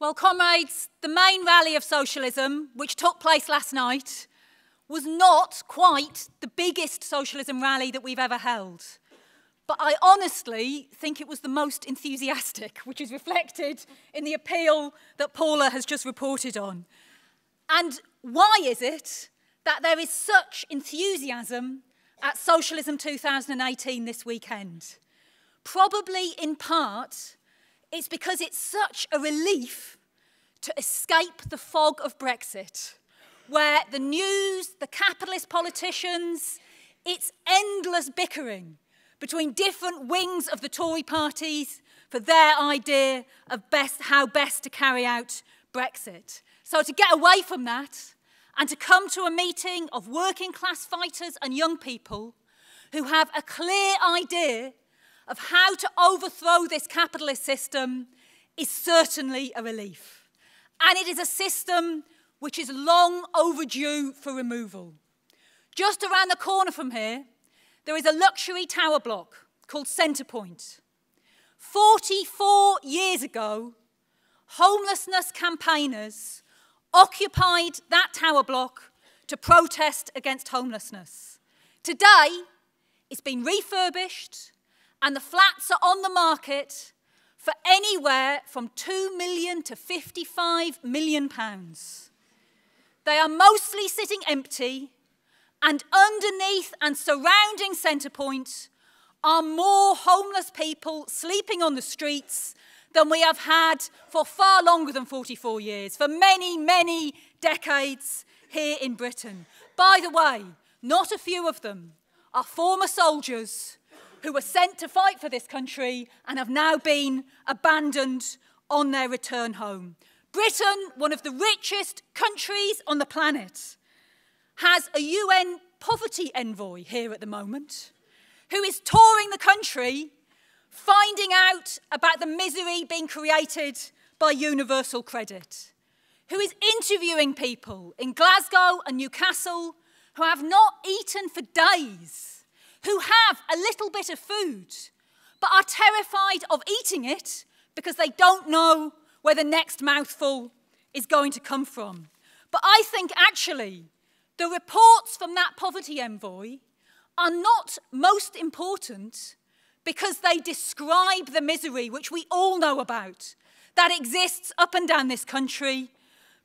Well, comrades, the main rally of socialism, which took place last night, was not quite the biggest socialism rally that we've ever held. But I honestly think it was the most enthusiastic, which is reflected in the appeal that Paula has just reported on. And why is it that there is such enthusiasm at Socialism 2018 this weekend? Probably in part, it's because it's such a relief to escape the fog of Brexit, where the news, the capitalist politicians, it's endless bickering between different wings of the Tory parties for their idea of how best to carry out Brexit. So to get away from that and to come to a meeting of working class fighters and young people who have a clear idea of how to overthrow this capitalist system is certainly a relief. And it is a system which is long overdue for removal. Just around the corner from here, there is a luxury tower block called Centrepoint. 44 years ago, homelessness campaigners occupied that tower block to protest against homelessness. Today, it's been refurbished, and the flats are on the market for anywhere from £2 million to £55 million. They are mostly sitting empty, and underneath and surrounding Centrepoint are more homeless people sleeping on the streets than we have had for far longer than 44 years, for many, many decades here in Britain. By the way, not a few of them are former soldiers who were sent to fight for this country and have now been abandoned on their return home. Britain, one of the richest countries on the planet, has a UN poverty envoy here at the moment who is touring the country finding out about the misery being created by universal credit, who is interviewing people in Glasgow and Newcastle who have not eaten for days, who have a little bit of food, but are terrified of eating it because they don't know where the next mouthful is going to come from. But I think actually the reports from that poverty envoy are not most important because they describe the misery which we all know about, that exists up and down this country,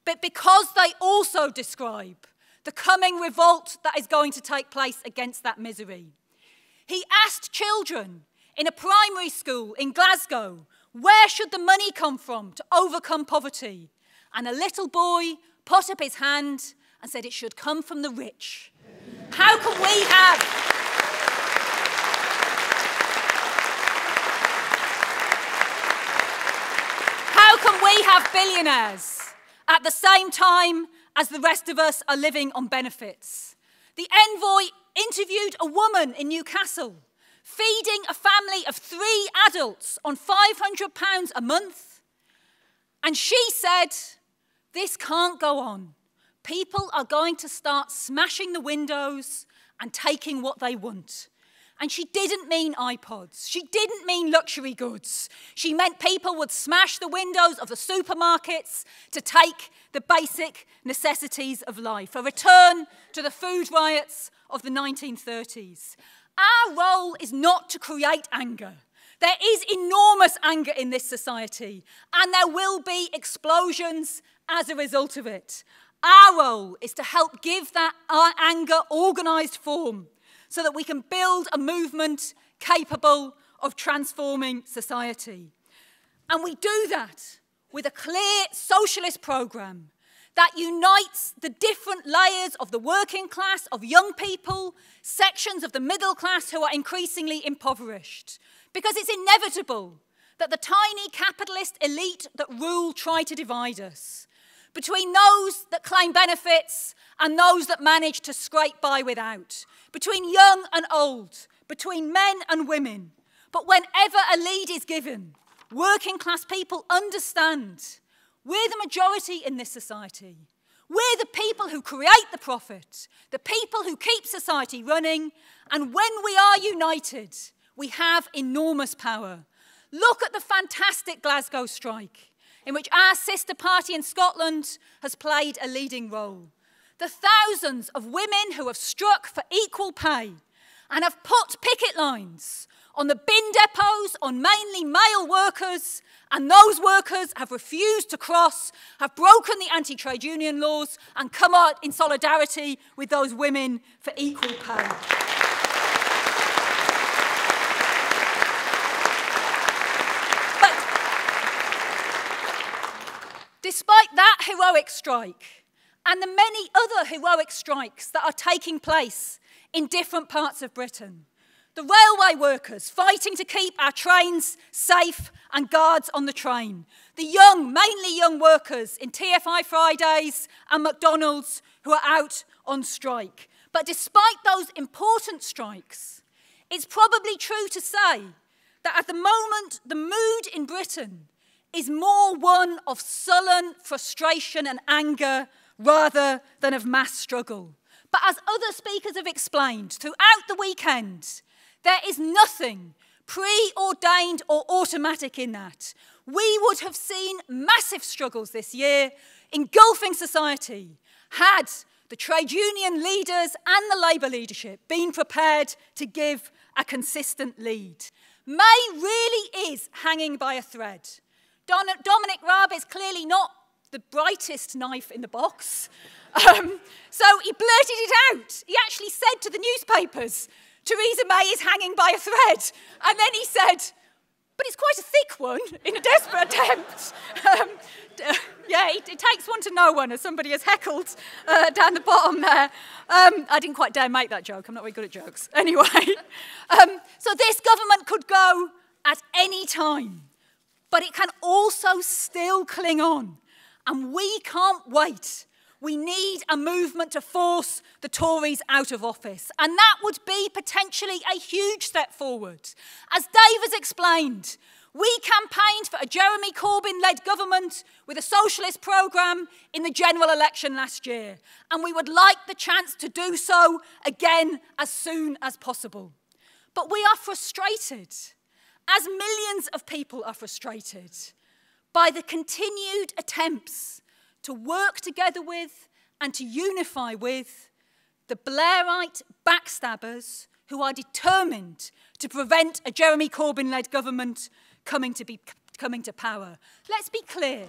but because they also describe the coming revolt that is going to take place against that misery. He asked children in a primary school in Glasgow, where should the money come from to overcome poverty? And a little boy put up his hand and said it should come from the rich. How can we have billionaires at the same time as the rest of us are living on benefits? The envoy interviewed a woman in Newcastle feeding a family of 3 adults on £500 a month. And she said, this can't go on. People are going to start smashing the windows and taking what they want. And she didn't mean iPods. She didn't mean luxury goods. She meant people would smash the windows of the supermarkets to take the basic necessities of life, a return to the food riots of the 1930s. Our role is not to create anger. There is enormous anger in this society, and there will be explosions as a result of it. Our role is to help give that anger organised form so that we can build a movement capable of transforming society. And we do that with a clear socialist programme that unites the different layers of the working class, of young people, sections of the middle class who are increasingly impoverished. Because it's inevitable that the tiny capitalist elite that rule try to divide us between those that claim benefits and those that manage to scrape by without, between young and old, between men and women. But whenever a lead is given, working class people understand we're the majority in this society. We're the people who create the profit, the people who keep society running, and when we are united, we have enormous power. Look at the fantastic Glasgow strike. in which our sister party in Scotland has played a leading role. The thousands of women who have struck for equal pay and have put picket lines on the bin depots on mainly male workers, and those workers have refused to cross, have broken the anti-trade union laws and come out in solidarity with those women for equal pay. But despite that heroic strike and the many other heroic strikes that are taking place in different parts of Britain, the railway workers fighting to keep our trains safe and guards on the train, the young, mainly young workers in TFI Fridays and McDonald's who are out on strike. But despite those important strikes, it's probably true to say that at the moment the mood in Britain is more one of sullen frustration and anger rather than of mass struggle. But as other speakers have explained, throughout the weekend, there is nothing preordained or automatic in that. We would have seen massive struggles this year, engulfing society, had the trade union leaders and the Labour leadership been prepared to give a consistent lead. May really is hanging by a thread. Dominic Raab is clearly not the brightest knife in the box. So he blurted it out. He actually said to the newspapers, Theresa May is hanging by a thread. And then he said, but it's quite a thick one, in a desperate attempt. Yeah, it takes one to know one, as somebody has heckled down the bottom there. I didn't quite dare make that joke. I'm not very good at jokes. Anyway, so this government could go at any time, but it can also still cling on. And we can't wait. We need a movement to force the Tories out of office. And that would be potentially a huge step forward. As Dave has explained, we campaigned for a Jeremy Corbyn-led government with a socialist programme in the general election last year. And we would like the chance to do so again as soon as possible. But we are frustrated, as millions of people are frustrated, by the continued attempts to work together with and to unify with the Blairite backstabbers who are determined to prevent a Jeremy Corbyn-led government coming to power. Let's be clear.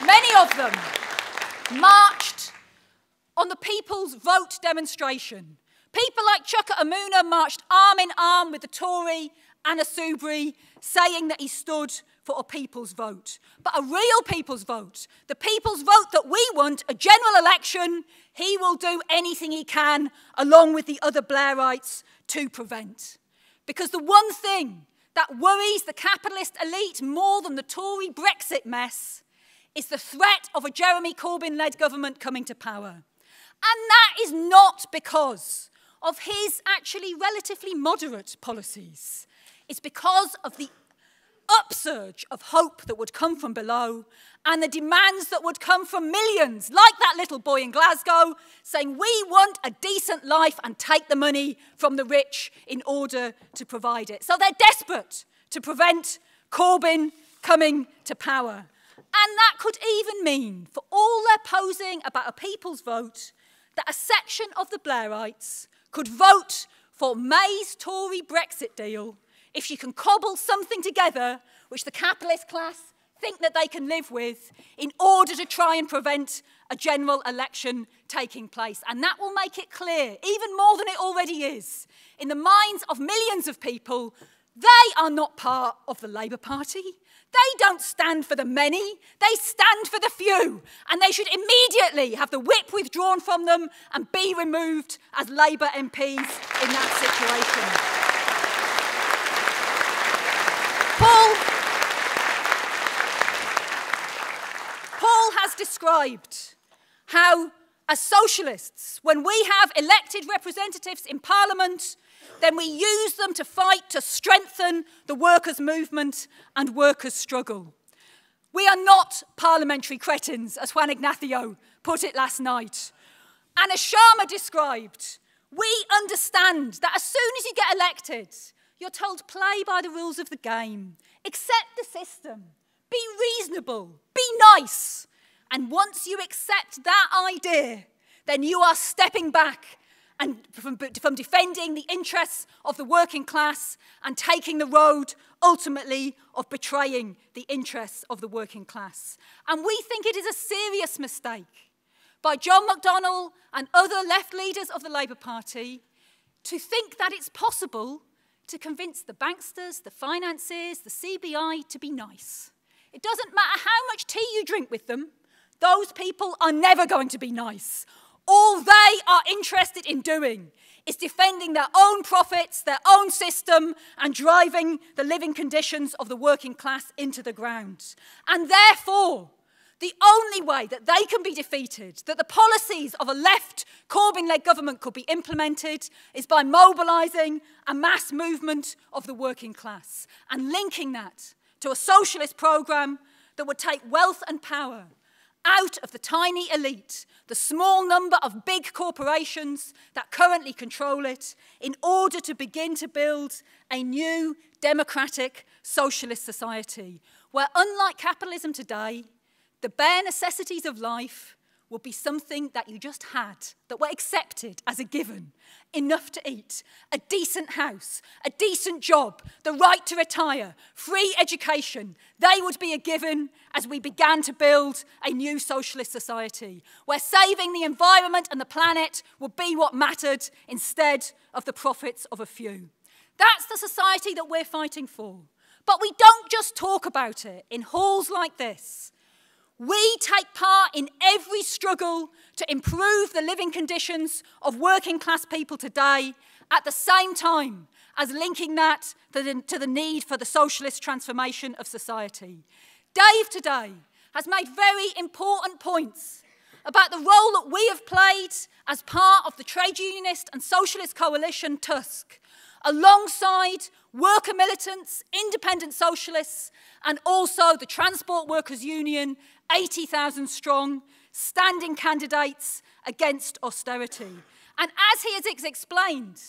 Many of them marched on the People's Vote demonstration. People like Chuka Umunna marched arm in arm with the Tory Anna Soubry, saying that he stood for a people's vote. But a real people's vote, the people's vote that we want, a general election, he will do anything he can, along with the other Blairites, to prevent. Because the one thing that worries the capitalist elite more than the Tory Brexit mess is the threat of a Jeremy Corbyn-led government coming to power. And that is not because of his actually relatively moderate policies. It's because of the upsurge of hope that would come from below and the demands that would come from millions, like that little boy in Glasgow, saying we want a decent life and take the money from the rich in order to provide it. So they're desperate to prevent Corbyn coming to power. And that could even mean, for all their posing about a people's vote, that a section of the Blairites could vote for May's Tory Brexit deal if she can cobble something together which the capitalist class think that they can live with in order to try and prevent a general election taking place. And that will make it clear, even more than it already is, in the minds of millions of people, they are not part of the Labour Party. They don't stand for the many, they stand for the few. And they should immediately have the whip withdrawn from them and be removed as Labour MPs in that situation. Paul has described how, as socialists, when we have elected representatives in Parliament, then we use them to fight to strengthen the workers' movement and workers' struggle. We are not parliamentary cretins, as Juan Ignacio put it last night. And as Sharma described, we understand that as soon as you get elected, You're told play by the rules of the game, accept the system, be reasonable, be nice. And once you accept that idea, then you are stepping back and from defending the interests of the working class and taking the road, ultimately, of betraying the interests of the working class. And we think it is a serious mistake by John McDonnell and other left leaders of the Labour Party to think that it's possible to convince the banksters, the financiers, the CBI to be nice. It doesn't matter how much tea you drink with them, those people are never going to be nice. All they are interested in doing is defending their own profits, their own system, and driving the living conditions of the working class into the ground. And therefore, the only way that they can be defeated, that the policies of a left Corbyn-led government could be implemented, is by mobilising a mass movement of the working class and linking that to a socialist programme that would take wealth and power out of the tiny elite, the small number of big corporations that currently control it, in order to begin to build a new democratic socialist society where, unlike capitalism today, the bare necessities of life will be something that you just had, that were accepted as a given. Enough to eat, a decent house, a decent job, the right to retire, free education. They would be a given as we began to build a new socialist society, where saving the environment and the planet would be what mattered instead of the profits of a few. That's the society that we're fighting for. But we don't just talk about it in halls like this. We take part in every struggle to improve the living conditions of working class people today, at the same time as linking that to the need for the socialist transformation of society. Dave today has made very important points about the role that we have played as part of the trade unionist and socialist coalition Tusk, alongside worker militants, independent socialists, and also the Transport Workers' Union, 80,000 strong, standing candidates against austerity. And as he has explained,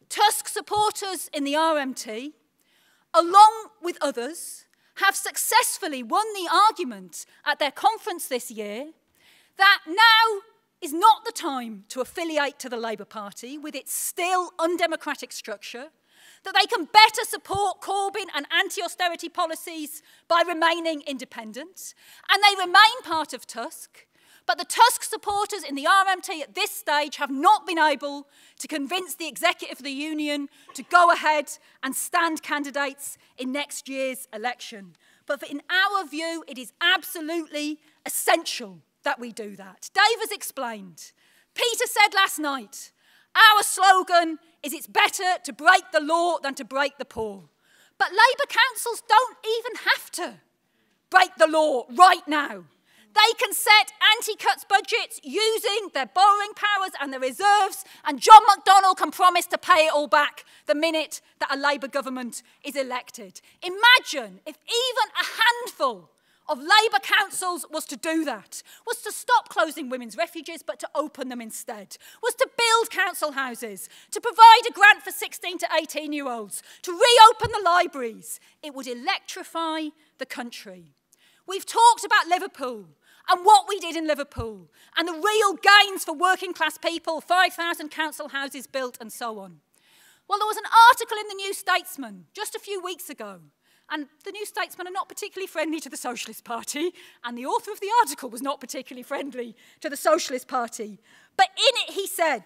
Tusk supporters in the RMT, along with others, have successfully won the argument at their conference this year that now is not the time to affiliate to the Labour Party with its still undemocratic structure, that they can better support Corbyn and anti-austerity policies by remaining independent, and they remain part of Tusk. But the Tusk supporters in the RMT at this stage have not been able to convince the executive of the union to go ahead and stand candidates in next year's election. But in our view, it is absolutely essential that we do that. Dave has explained. Peter said last night, our slogan is it's better to break the law than to break the poor. But Labour councils don't even have to break the law right now. They can set anti-cuts budgets using their borrowing powers and their reserves, and John McDonnell can promise to pay it all back the minute that a Labour government is elected. Imagine if even a handful of Labour councils was to do that, was to stop closing women's refuges but to open them instead, was to build council houses, to provide a grant for 16 to 18-year-olds, to reopen the libraries. It would electrify the country. We've talked about Liverpool and what we did in Liverpool and the real gains for working class people, 5,000 council houses built and so on. Well, there was an article in the New Statesman just a few weeks ago, and the New Statesman are not particularly friendly to the Socialist Party, and the author of the article was not particularly friendly to the Socialist Party. But in it he said,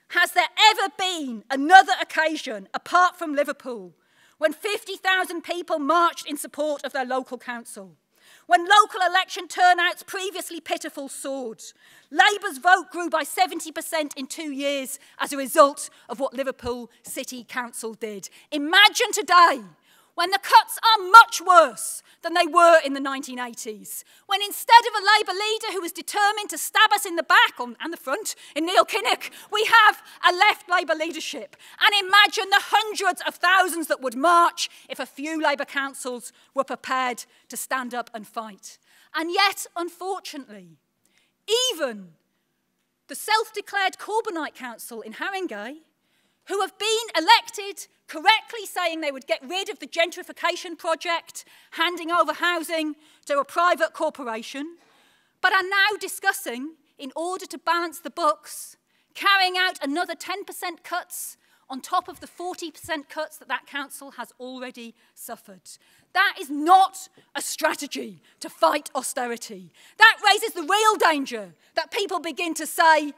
has there ever been another occasion, apart from Liverpool, when 50,000 people marched in support of their local council? When local election turnouts previously pitiful soared, Labour's vote grew by 70% in 2 years as a result of what Liverpool City Council did. Imagine today, when the cuts are much worse than they were in the 1980s, when instead of a Labour leader who was determined to stab us in the back and the front in Neil Kinnock, we have a left Labour leadership. And imagine the hundreds of thousands that would march if a few Labour councils were prepared to stand up and fight. And yet, unfortunately, even the self-declared Corbynite council in Haringey, who have been elected correctly saying they would get rid of the gentrification project, handing over housing to a private corporation, but are now discussing, in order to balance the books, carrying out another 10% cuts on top of the 40% cuts that council has already suffered. That is not a strategy to fight austerity. That raises the real danger that people begin to say,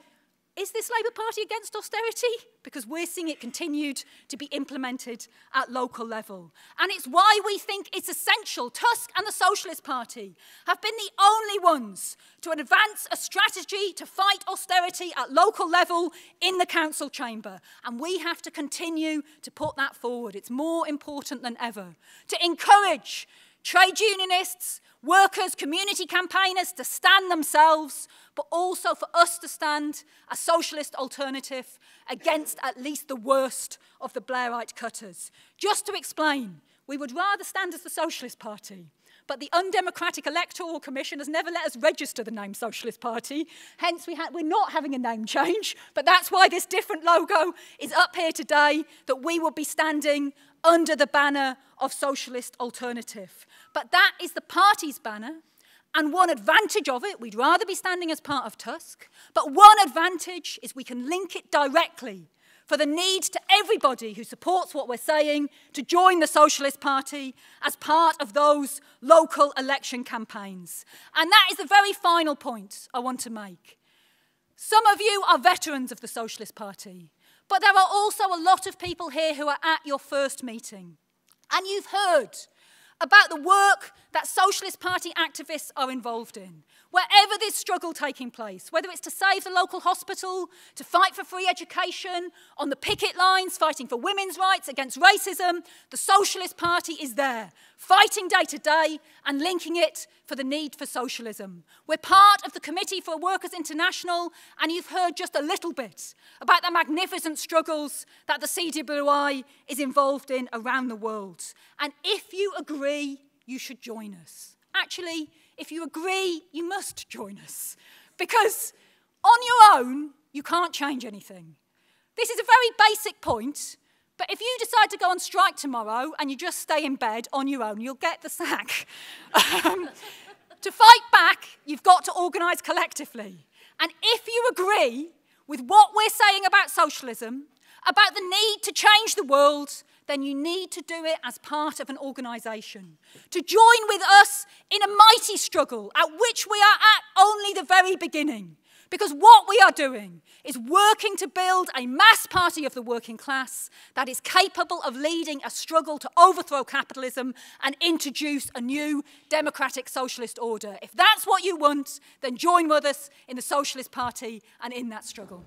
is this Labour Party against austerity? Because we're seeing it continued to be implemented at local level. And it's why we think it's essential. Tusk and the Socialist Party have been the only ones to advance a strategy to fight austerity at local level in the council chamber. And we have to continue to put that forward. It's more important than ever. To encourage trade unionists, workers, community campaigners to stand themselves, but also for us to stand a socialist alternative against at least the worst of the Blairite cutters. Just to explain, we would rather stand as the Socialist Party, but the undemocratic Electoral Commission has never let us register the name Socialist Party. Hence, we're not having a name change, but that's why this different logo is up here today, that we will be standing under the banner of Socialist Alternative. But that is the party's banner, and one advantage of it, we'd rather be standing as part of Tusk, but one advantage is we can link it directly for the need to everybody who supports what we're saying to join the Socialist Party as part of those local election campaigns. And that is the very final point I want to make. Some of you are veterans of the Socialist Party, but there are also a lot of people here who are at your first meeting. And you've heard about the work that Socialist Party activists are involved in. Wherever there's struggle taking place, whether it's to save the local hospital, to fight for free education, on the picket lines, fighting for women's rights against racism, the Socialist Party is there, fighting day to day and linking it for the need for socialism. We're part of the Committee for Workers International, and you've heard just a little bit about the magnificent struggles that the CWI is involved in around the world. And if you agree, you should join us. Actually, if you agree, you must join us. Because on your own, you can't change anything. This is a very basic point, but if you decide to go on strike tomorrow and you just stay in bed on your own, you'll get the sack. To fight back, you've got to organise collectively. And if you agree with what we're saying about socialism, about the need to change the world, then you need to do it as part of an organisation. To join with us in a mighty struggle at which we are at only the very beginning. Because what we are doing is working to build a mass party of the working class that is capable of leading a struggle to overthrow capitalism and introduce a new democratic socialist order. If that's what you want, then join with us in the Socialist Party and in that struggle.